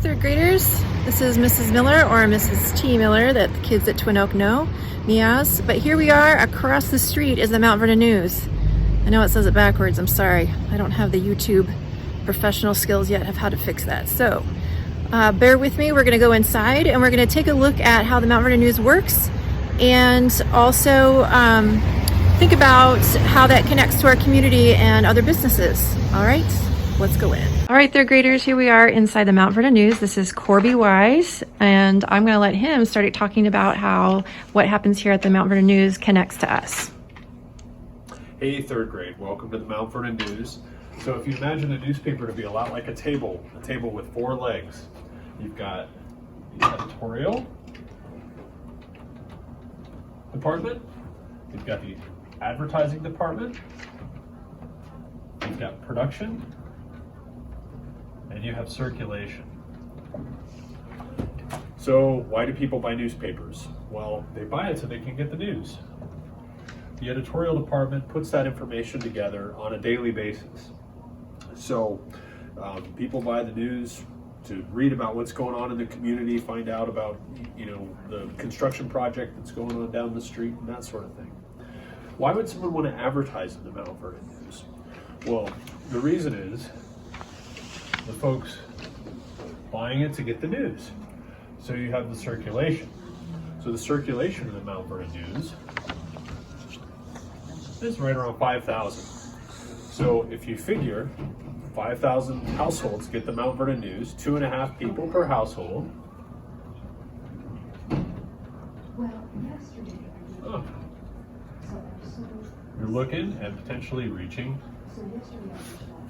third graders. This is Mrs. Miller, or Mrs. T. Miller, that the kids at Twin Oak know me as. But here we are, across the street is the Mount Vernon News. I know it says it backwards, I'm sorry. I don't have the YouTube professional skills yet of how to fix that. So bear with me, we're gonna go inside and we're gonna take a look at how the Mount Vernon News works, and also think about how that connects to our community and other businesses. All right, let's go in. All right, third graders, here we are inside the Mount Vernon News. This is Corby Wise, and I'm gonna let him start talking about how what happens here at the Mount Vernon News connects to us. Hey, third grade, welcome to the Mount Vernon News. So if you imagine a newspaper to be a lot like a table with four legs. You've got the editorial department, you've got the advertising department, you've got production, and you have circulation. So why do people buy newspapers? Well, they buy it so they can get the news. The editorial department puts that information together on a daily basis. So people buy the news to read about what's going on in the community, find out about, the construction project that's going on down the street and that sort of thing. Why would someone want to advertise in the Mount Vernon News? Well, the reason is the folks buying it to get the news. So you have the circulation. So the circulation of the Mount Vernon News is right around 5,000. So if you figure 5,000 households get the Mount Vernon News, 2.5 people per household. Oh. You're looking at potentially reaching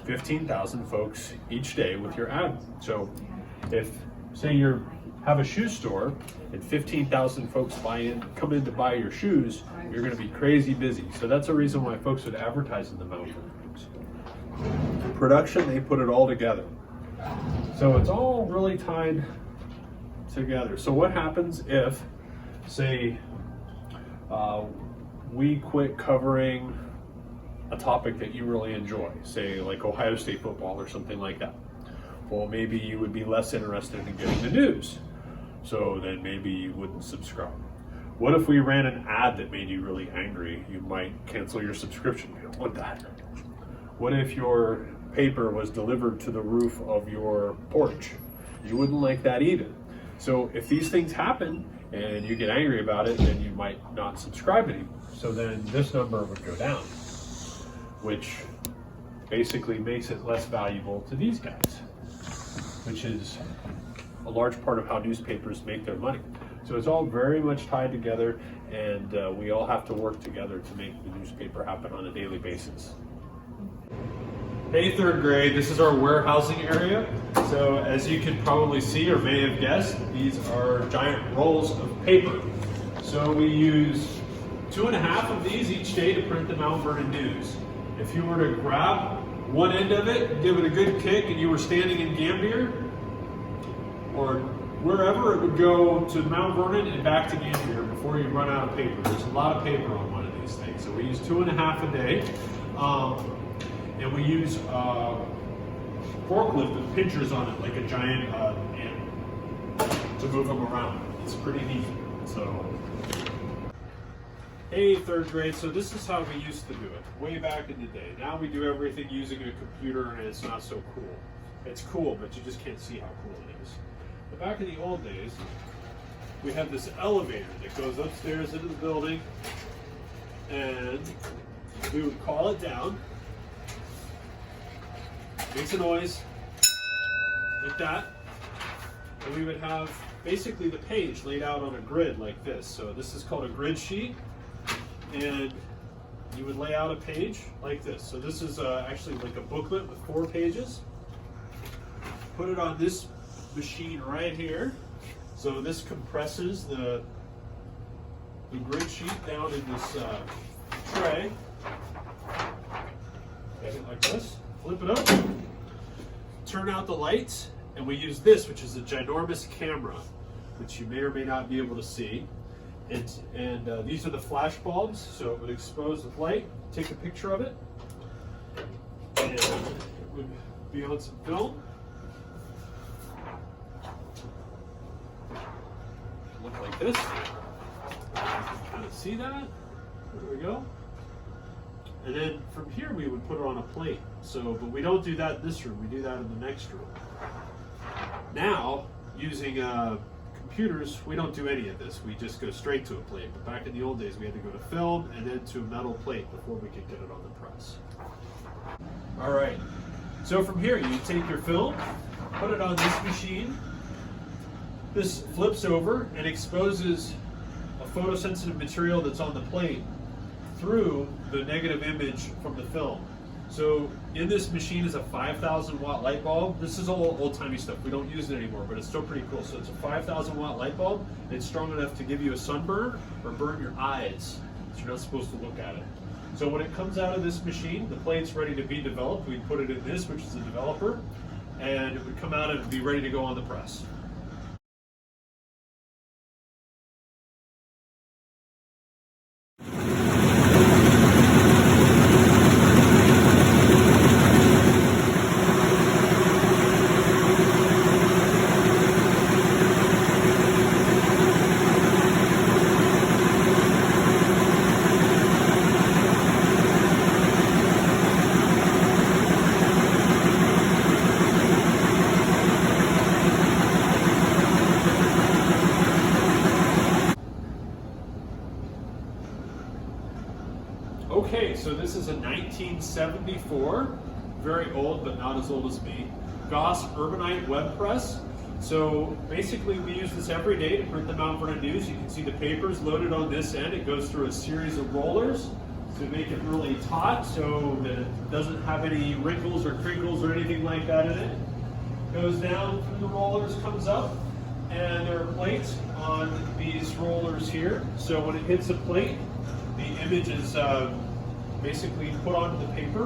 15,000 folks each day with your ad. So if, say, you have a shoe store and 15,000 folks come in to buy your shoes, you're going to be crazy busy. So that's a reason why folks would advertise in the Mount Vernon News. Production, they put it all together. So it's all really tied together. So what happens if, say, we quit covering a topic that you really enjoy, say like Ohio State football or something like that? Well, maybe you would be less interested in getting the news. So then maybe you wouldn't subscribe. What if we ran an ad that made you really angry? You might cancel your subscription. You don't want that. What if your paper was delivered to the roof of your porch? You wouldn't like that either. So if these things happen and you get angry about it, then you might not subscribe anymore. So then this number would go down, which basically makes it less valuable to these guys, which is a large part of how newspapers make their money. So it's all very much tied together, and we all have to work together to make the newspaper happen on a daily basis. Hey, third grade, this is our warehousing area. So as you can probably see or may have guessed, these are giant rolls of paper. So we use 2.5 of these each day to print the Mount Vernon News. If you were to grab one end of it, give it a good kick, and you were standing in Gambier or wherever, it would go to Mount Vernon and back to Gambier before you run out of paper. There's a lot of paper on one of these things. So we use 2.5 a day. And we use forklift with pinchers on it, like a giant ant, to move them around. It's pretty neat. So, hey, third grade, so this is how we used to do it, way back in the day. Now we do everything using a computer, and it's not so cool. It's cool, but you just can't see how cool it is. But back in the old days, we had this elevator that goes upstairs into the building, and we would call it down. Makes a noise like that, and we would have basically the page laid out on a grid like this. So this is called a grid sheet, and you would lay out a page like this. So this is actually like a booklet with 4 pages. Put it on this machine right here. So this compresses the grid sheet down in this tray. Get it like this. Flip it up, turn out the lights, and we use this, which is a ginormous camera, which you may or may not be able to see. And these are the flash bulbs, so it would expose the light, take a picture of it, and it would be on some film. this. Kind of see that? There we go. And then from here we would put it on a plate. So, but we don't do that in this room. We do that in the next room. Now, using computers, we don't do any of this. We just go straight to a plate. But back in the old days, we had to go to film and then to a metal plate before we could get it on the press. All right. So from here, you take your film, put it on this machine. This flips over and exposes a photosensitive material that's on the plate through the negative image from the film. So in this machine is a 5,000 watt light bulb. This is all old-timey stuff. We don't use it anymore, but it's still pretty cool. So it's a 5,000 watt light bulb. And it's strong enough to give you a sunburn or burn your eyes. So you're not supposed to look at it. So when it comes out of this machine, the plate's ready to be developed. We put it in this, which is a developer, and it would come out and be ready to go on the press. Okay, so this is a 1974, very old but not as old as me, Goss Urbanite web press. So basically we use this every day to print the Mount Vernon News. You can see the papers loaded on this end. It goes through a series of rollers to make it really taut so that it doesn't have any wrinkles or crinkles or anything like that in it. Goes down through the rollers, comes up, and there are plates on these rollers here. So when it hits a plate, the image is basically put onto the paper.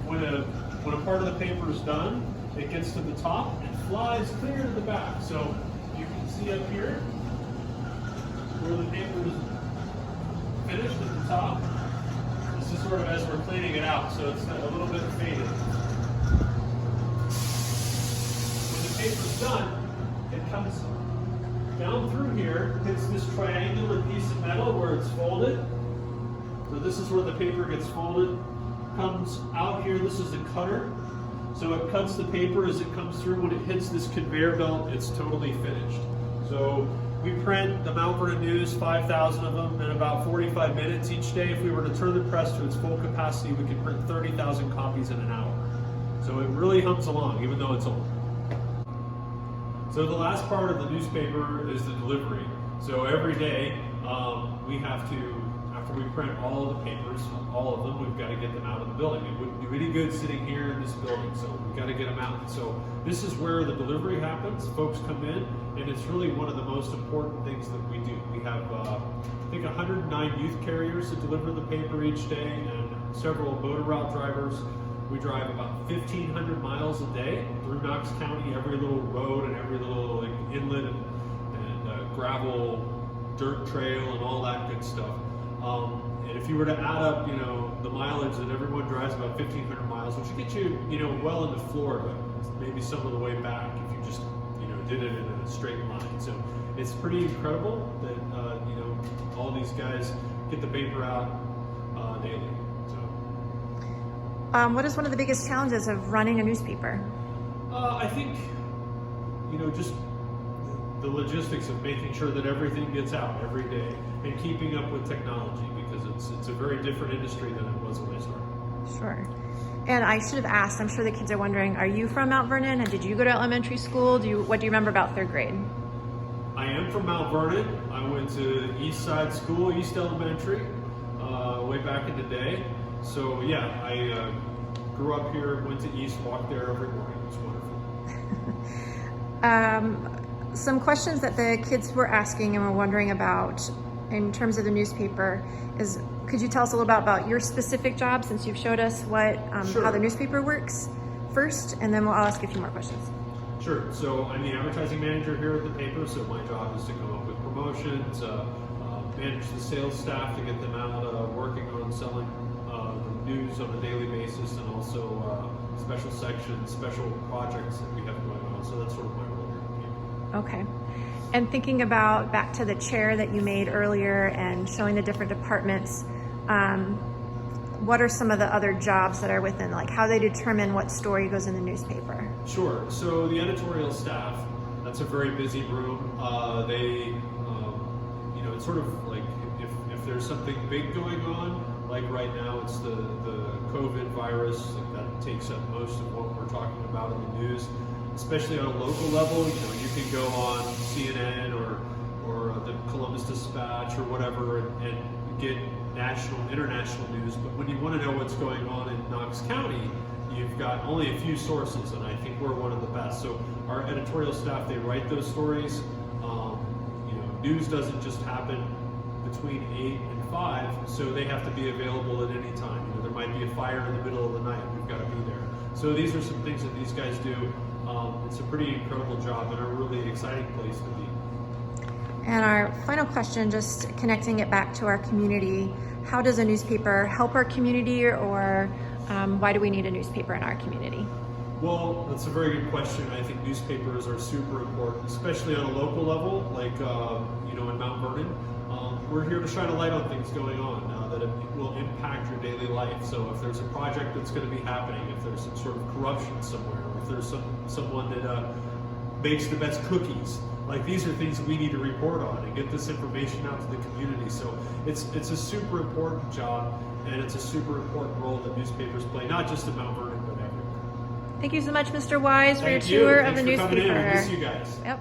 When a part of the paper is done, it gets to the top and flies clear to the back. So you can see up here where the paper is finished at the top. This is sort of as we're cleaning it out, so it's a little bit faded. When the paper's done, it comes down through here, hits this triangular piece of metal where it's folded. So this is where the paper gets folded, comes out here, this is a cutter. So it cuts the paper as it comes through. When it hits this conveyor belt, it's totally finished. So we print the Mount Vernon News, 5,000 of them, in about 45 minutes each day. If we were to turn the press to its full capacity, we could print 30,000 copies in an hour. So it really hums along, even though it's old. So the last part of the newspaper is the delivery. So every day we have to, after we print all of the papers, all of them, we've got to get them out of the building. It wouldn't do any good sitting here in this building, so we've got to get them out. So this is where the delivery happens. Folks come in, and it's really one of the most important things that we do. We have, I think, 109 youth carriers that deliver the paper each day, and several motor route drivers. We drive about 1,500 miles a day through Knox County, every little road and every little inlet and gravel, dirt trail, and all that good stuff. And if you were to add up, the mileage that everyone drives, about 1,500 miles, which would get you, well into Florida, maybe some of the way back if you just, did it in a straight line. So it's pretty incredible that, all these guys get the paper out daily. What is one of the biggest challenges of running a newspaper? I think, just the logistics of making sure that everything gets out every day and keeping up with technology, because it's a very different industry than it was when I started. Sure. And I should have asked, I'm sure the kids are wondering, are you from Mount Vernon, and did you go to elementary school? What do you remember about third grade? I am from Mount Vernon. I went to East Side School, East Elementary, way back in the day. So yeah, I grew up here, went to East, walked there every morning. It was wonderful. Some questions that the kids were asking and were wondering about in terms of the newspaper is, could you tell us a little about your specific job, since you've showed us Sure. how the newspaper works first, and then I'll ask you a few more questions. Sure. So I'm the advertising manager here at the paper, so my job is to come up with promotions, manage the sales staff to get them out working on selling the news on a daily basis, and also special sections, special projects that we have going on. So that's sort of my role here at the paper. Okay. And thinking about back to the chair that you made earlier and showing the different departments, what are some of the other jobs that are within, like how they determine what story goes in the newspaper? Sure. So the editorial staff, that's a very busy room. It's sort of like if there's something big going on, like right now it's the COVID virus, like that takes up most of what we're talking about in the news, especially on a local level. You can go on CNN or the Columbus Dispatch or whatever and get national, international news, but when you want to know what's going on in Knox County, you've got only a few sources, and I think we're one of the best. So our editorial staff, they write those stories. News doesn't just happen between 8 and 5, so they have to be available at any time. There might be a fire in the middle of the night, we've got to be there. So these are some things that these guys do. It's a pretty incredible job and a really exciting place to be. And our final question, just connecting it back to our community, how does a newspaper help our community, or why do we need a newspaper in our community? Well, that's a very good question. I think newspapers are super important, especially on a local level, like in Mount Vernon. We're here to shine a light on things going on that will impact your daily life. So if there's a project that's going to be happening, if there's some sort of corruption somewhere, or if there's someone that makes the best cookies, like these are things we need to report on and get this information out to the community. So it's a super important job, and it's a super important role that newspapers play, not just in Mount Vernon, but everywhere. Thank you so much, Mr. Wise, for your Thank you. tour Thanks of the for coming in. newspaper. We miss you guys. Yep.